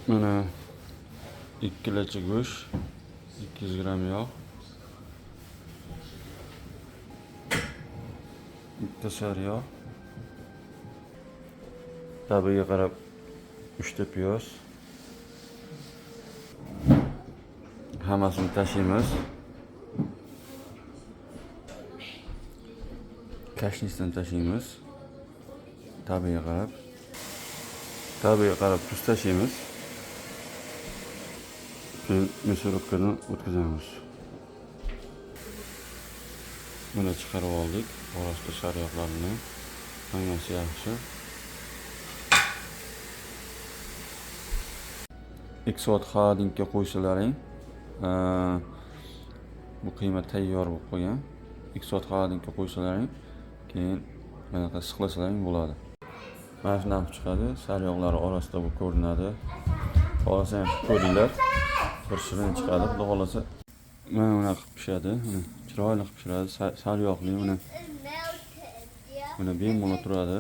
Mana 2 lacha go'sht, 200 gram yog', bitta sariyog', tabiga qarab 3 ta piyoz. Hammasini tashlaymiz. Kashnisdan tashlaymiz. Tabiga qarab tuz tashlaymiz. Keyin мясорубкаdan o'tkazamiz. Mana chiqarib oldik. Orasida sariyog'larni hammasi yaxshi. Eksot xolodilnikka qo'ysalaring, bu qiyma tayyor bo'lib qolgan. Eksot xolodilnikka qo'ysalaring, keyin bunaqa siqlasalaring bo'ladi. Mana shunday chiqadi. Sariyog'lar orasida bu ko'rinadi. Xohlasa ham ko'ringlar. Bir shirin chiqadi. Xudo xolasa mana bunaqa qilib pishadi. Chiroyli qilib pishiradi. Sariyog'li mana bemalol turadi.